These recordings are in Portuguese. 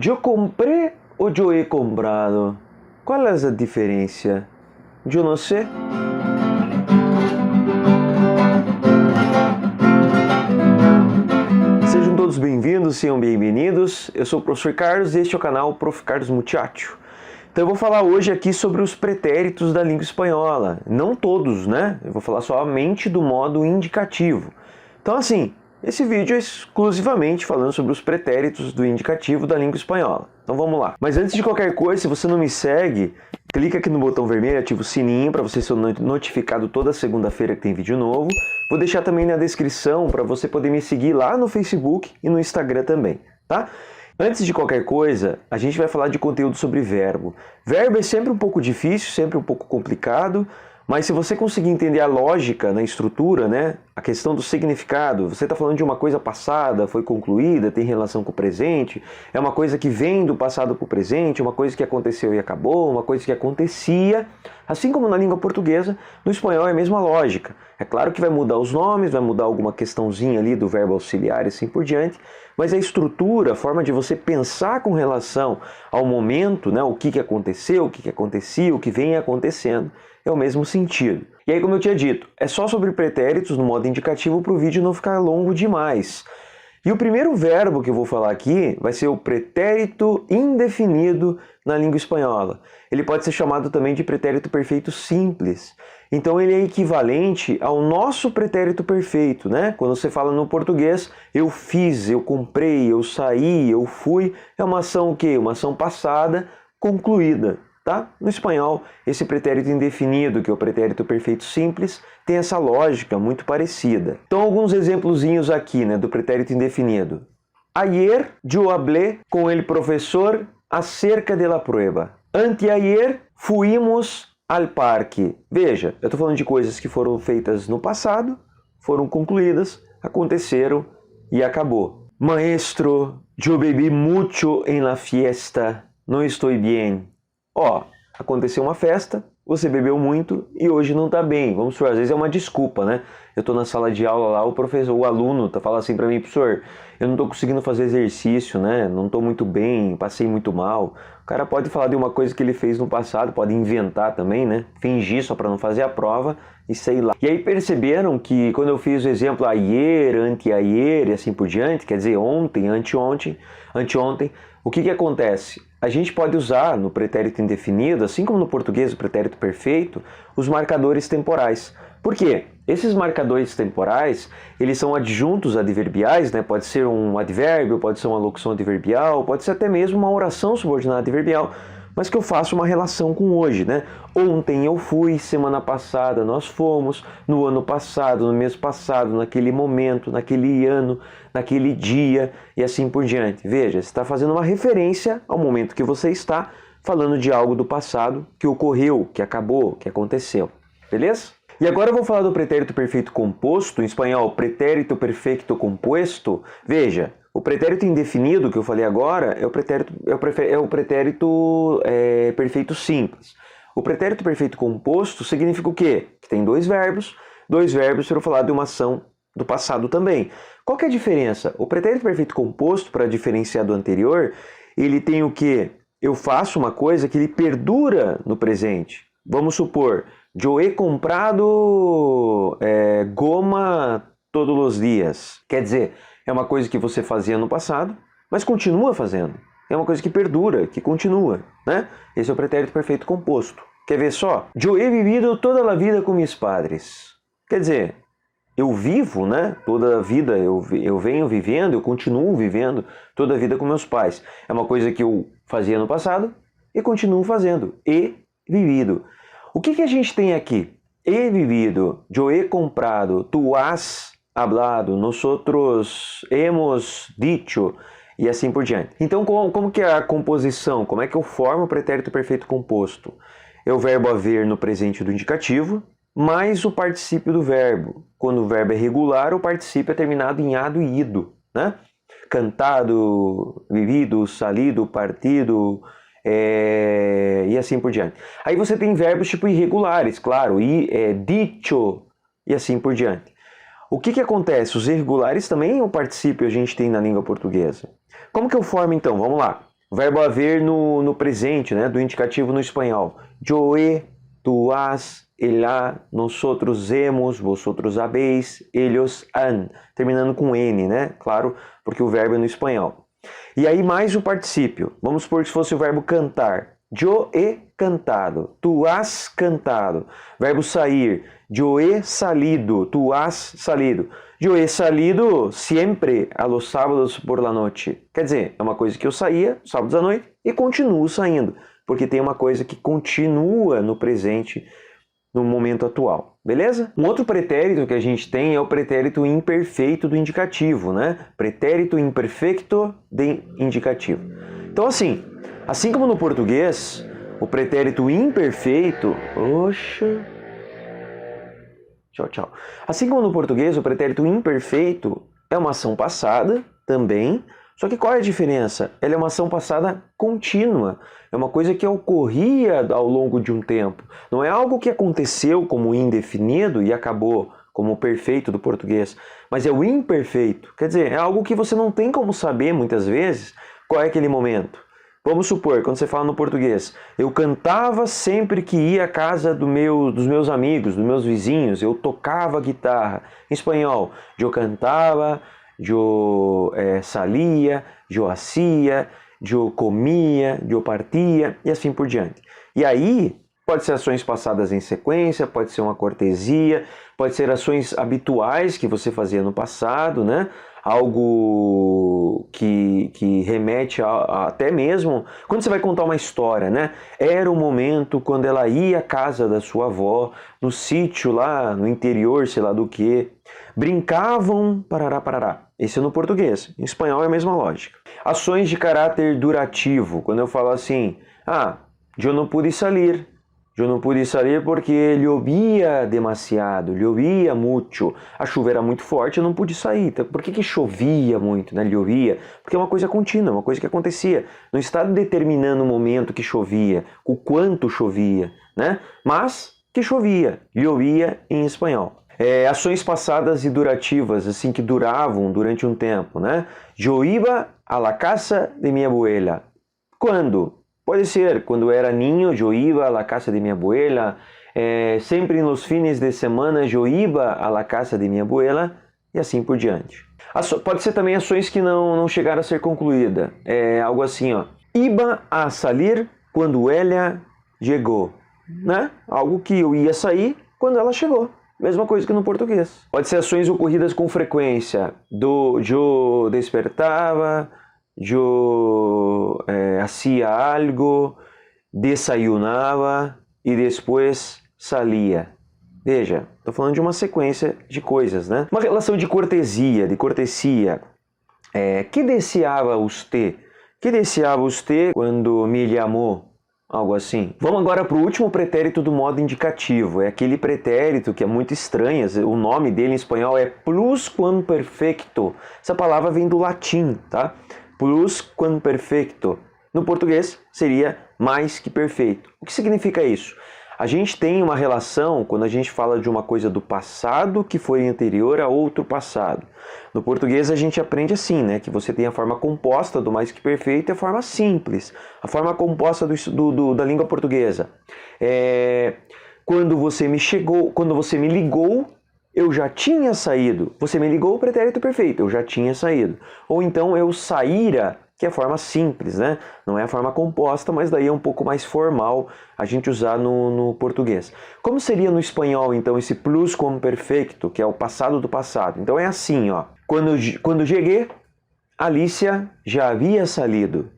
Yo compré ou yo he comprado? Qual é a diferença? Eu não sei. Sejam todos bem-vindos, sejam bem-vindos. Eu sou o professor Carlos e este é o canal Prof. Carlos Muchacho. Então eu vou falar hoje aqui sobre os pretéritos da língua espanhola. Não todos, né? Eu vou falar somente do modo indicativo. Então assim, esse vídeo é exclusivamente falando sobre os pretéritos do indicativo da língua espanhola. Então vamos lá. Mas antes de qualquer coisa, se você não me segue, clica aqui no botão vermelho e ativa o sininho para você ser notificado toda segunda-feira que tem vídeo novo. Vou deixar também na descrição para você poder me seguir lá no Facebook e no Instagram também, tá? Antes de qualquer coisa, a gente vai falar de conteúdo sobre verbo. Verbo é sempre um pouco difícil, sempre um pouco complicado, mas se você conseguir entender a lógica na estrutura, né, a questão do significado, você está falando de uma coisa passada, foi concluída, tem relação com o presente, é uma coisa que vem do passado para o presente, uma coisa que aconteceu e acabou, uma coisa que acontecia, assim como na língua portuguesa, no espanhol é a mesma lógica. É claro que vai mudar os nomes, vai mudar alguma questãozinha ali do verbo auxiliar e assim por diante, mas a estrutura, a forma de você pensar com relação ao momento, né, o que aconteceu, o que acontecia, o que vem acontecendo, é o mesmo sentido. E aí, como eu tinha dito, é só sobre pretéritos no modo indicativo para o vídeo não ficar longo demais. E o primeiro verbo que eu vou falar aqui vai ser o pretérito indefinido na língua espanhola. Ele pode ser chamado também de pretérito perfeito simples. Então ele é equivalente ao nosso pretérito perfeito, né? Quando você fala no português, eu fiz, eu comprei, eu saí, eu fui, é uma ação o quê? Uma ação passada, concluída. Tá? No espanhol, esse pretérito indefinido, que é o pretérito perfeito simples, tem essa lógica muito parecida. Então, alguns exemplozinhos aqui, né, do pretérito indefinido. Ayer yo hablé com el profesor acerca de la prueba. Anteayer fuimos al parque. Veja, eu estou falando de coisas que foram feitas no passado, foram concluídas, aconteceram e acabou. Maestro, yo bebí mucho en la fiesta, no estoy bien. Ó, aconteceu uma festa, você bebeu muito e hoje não tá bem. Vamos supor, às vezes é uma desculpa, né? Eu tô na sala de aula lá, o aluno tá falando assim pra mim, professor, eu não tô conseguindo fazer exercício, né? Não tô muito bem, passei muito mal. O cara pode falar de uma coisa que ele fez no passado, pode inventar também, né? Fingir só pra não fazer a prova e sei lá. E aí perceberam que quando eu fiz o exemplo ayer, anteayer e assim por diante, quer dizer ontem, anteontem, o que acontece? A gente pode usar no pretérito indefinido, assim como no português o pretérito perfeito, os marcadores temporais. Por quê? Esses marcadores temporais, eles são adjuntos adverbiais, né? Pode ser um advérbio, pode ser uma locução adverbial, pode ser até mesmo uma oração subordinada adverbial, mas que eu faço uma relação com hoje, né? Ontem eu fui, semana passada nós fomos, no ano passado, no mês passado, naquele momento, naquele ano, naquele dia e assim por diante. Veja, você está fazendo uma referência ao momento que você está falando de algo do passado que ocorreu, que acabou, que aconteceu. Beleza? E agora eu vou falar do pretérito perfeito composto, em espanhol, pretérito perfeito compuesto. Veja, o pretérito indefinido que eu falei agora é o pretérito perfeito simples. O pretérito perfeito composto significa o quê? Que tem dois verbos para falar de uma ação do passado também. Qual que é a diferença? O pretérito perfeito composto, para diferenciar do anterior, ele tem o quê? Eu faço uma coisa que ele perdura no presente. Vamos supor, eu he comprado goma todos os dias. Quer dizer, é uma coisa que você fazia no passado, mas continua fazendo. É uma coisa que perdura, que continua, né? Esse é o pretérito perfeito composto. Quer ver só? Eu he vivido toda a vida com meus padres. Quer dizer, eu vivo, né? Toda a vida eu venho vivendo, eu continuo vivendo toda a vida com meus pais. É uma coisa que eu fazia no passado e continuo fazendo. E vivido. O que a gente tem aqui? He vivido, yo he comprado, tú has hablado, nosotros hemos dicho e assim por diante. Então, como que é a composição? Como é que eu formo o pretérito perfeito composto? É o verbo haver no presente do indicativo, mais o particípio do verbo. Quando o verbo é regular, o particípio é terminado em ado e ido, né? Cantado, vivido, salido, partido, e assim por diante. Aí você tem verbos tipo irregulares, claro, dicho e assim por diante. O que acontece? Os irregulares também o particípio a gente tem na língua portuguesa. Como que eu formo então? Vamos lá. O verbo haver no presente, né, do indicativo no espanhol. Yo he, tú has, él ha, nosotros hemos, vosotros habéis, ellos han. Terminando com N, né? Claro, porque o verbo é no espanhol. E aí mais o particípio. Vamos supor que se fosse o verbo cantar. Yo he cantado, tú has cantado. Verbo sair. Yo he salido, tú has salido. Yo he salido siempre a los sábados por la noche. Quer dizer, é uma coisa que eu saía sábados à noite e continuo saindo, porque tem uma coisa que continua no presente, no momento atual. Beleza? Um outro pretérito que a gente tem é o pretérito imperfeito do indicativo, né? Pretérito imperfeito de indicativo. Então assim como no português, o pretérito imperfeito... Oxa... Tchau. Assim como no português, o pretérito imperfeito é uma ação passada também, só que qual é a diferença? Ela é uma ação passada contínua, é uma coisa que ocorria ao longo de um tempo. Não é algo que aconteceu como indefinido e acabou como o perfeito do português, mas é o imperfeito. Quer dizer, é algo que você não tem como saber muitas vezes qual é aquele momento. Vamos supor, quando você fala no português, eu cantava sempre que ia à casa dos meus amigos, dos meus vizinhos, eu tocava guitarra. Em espanhol, eu cantava, eu salia, eu hacía, eu comia, eu partia e assim por diante. E aí, pode ser ações passadas em sequência, pode ser uma cortesia, pode ser ações habituais que você fazia no passado, né? Algo que remete até mesmo quando você vai contar uma história, né? Era o momento quando ela ia à casa da sua avó, no sítio lá no interior, sei lá do que. Brincavam, parará. Esse é no português. Em espanhol é a mesma lógica. Ações de caráter durativo. Quando eu falo assim, eu não pude salir. Eu não pude sair porque llovia demasiado, llovia muito. A chuva era muito forte, eu não pude sair. Por que chovia muito, né? Llovia? Porque é uma coisa contínua, uma coisa que acontecia. Não está determinando o momento que chovia, o quanto chovia, né? Mas que chovia, llovia em espanhol. Ações passadas e durativas, assim, que duravam durante um tempo, né? Yo iba a la casa de mi abuela. Quando? Pode ser, quando era niño, eu iba a la casa de minha abuela. Sempre nos fines de semana, eu iba a la casa de minha abuela. E assim por diante. Pode ser também ações que não chegaram a ser concluídas. Algo assim, ó. Iba a salir quando ela chegou. Né? Algo que eu ia sair quando ela chegou. Mesma coisa que no português. Pode ser ações ocorridas com frequência. Eu despertava... Eu hacía algo, desayunava e depois salia. Veja, estou falando de uma sequência de coisas, né? Uma relação de cortesia, Que deseava usted? Que deseava usted quando me chamou? Algo assim. Vamos agora para o último pretérito do modo indicativo. É aquele pretérito que é muito estranho. O nome dele em espanhol é plusquamperfecto. Essa palavra vem do latim, tá? Plusquamperfecto. No português seria mais que perfeito. O que significa isso? A gente tem uma relação quando a gente fala de uma coisa do passado que foi anterior a outro passado. No português a gente aprende assim, né? Que você tem a forma composta do mais que perfeito e a forma simples. A forma composta da língua portuguesa. Quando você me ligou, eu já tinha saído. Você me ligou, o pretérito perfeito, eu já tinha saído. Ou então eu saíra, que é a forma simples, né? Não é a forma composta, mas daí é um pouco mais formal a gente usar no português. Como seria no espanhol, então, esse plusquamperfecto, que é o passado do passado? Então é assim, ó. Quando cheguei, Alicia já havia saído.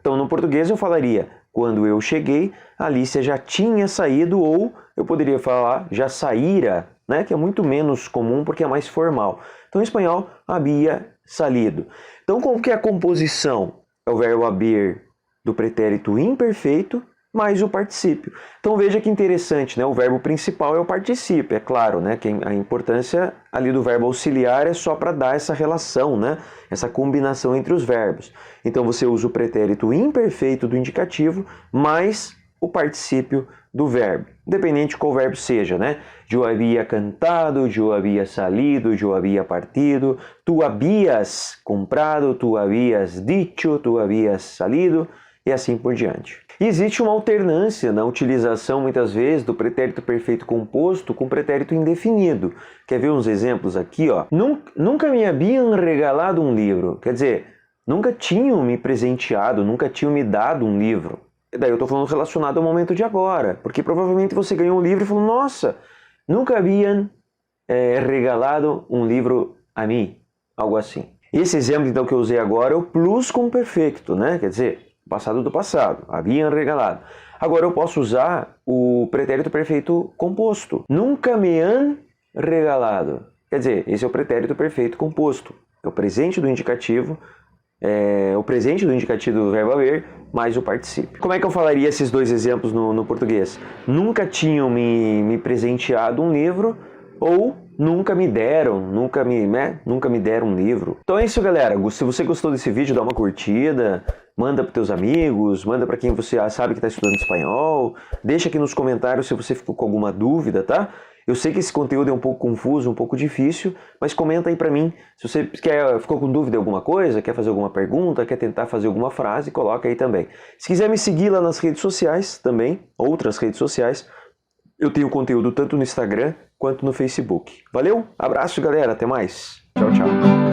Então no português eu falaria, quando eu cheguei, Alicia já tinha saído, ou eu poderia falar, já saíra, né? Que é muito menos comum porque é mais formal. Então, em espanhol, havia salido. Então, como que é a composição? É o verbo haber do pretérito imperfeito mais o particípio. Então, veja que interessante, né? O verbo principal é o particípio, é claro, né? Que a importância ali do verbo auxiliar é só para dar essa relação, né? Essa combinação entre os verbos. Então, você usa o pretérito imperfeito do indicativo mais o particípio do verbo, independente de qual verbo seja, né? Eu havia cantado, eu havia salido, eu havia partido, tu havias comprado, tu havias dicho, tu havias salido e assim por diante. E existe uma alternância na utilização, muitas vezes, do pretérito perfeito composto com pretérito indefinido. Quer ver uns exemplos aqui, ó? Nunca me haviam regalado um livro. Quer dizer, nunca tinham me presenteado, nunca tinham me dado um livro. E daí eu estou falando relacionado ao momento de agora, porque provavelmente você ganhou um livro e falou, nossa, nunca haviam regalado um livro a mim, algo assim. Esse exemplo, então, que eu usei agora é o plus com perfeito, né? Quer dizer, passado do passado, haviam regalado. Agora eu posso usar o pretérito perfeito composto. Nunca me han regalado. Quer dizer, esse é o pretérito perfeito composto. É o presente do indicativo, o presente do indicativo do verbo haver, mais o particípio. Como é que eu falaria esses dois exemplos no português? Nunca tinham me presenteado um livro, ou nunca me deram, nunca me deram um livro. Então é isso, galera. Se você gostou desse vídeo, dá uma curtida, manda para teus amigos, manda para quem você sabe que está estudando espanhol. Deixa aqui nos comentários se você ficou com alguma dúvida, tá? Eu sei que esse conteúdo é um pouco confuso, um pouco difícil, mas comenta aí pra mim. Se você ficou com dúvida em alguma coisa, quer fazer alguma pergunta, quer tentar fazer alguma frase, coloca aí também. Se quiser me seguir lá nas redes sociais também, outras redes sociais, eu tenho conteúdo tanto no Instagram quanto no Facebook. Valeu, abraço galera, até mais. Tchau, tchau.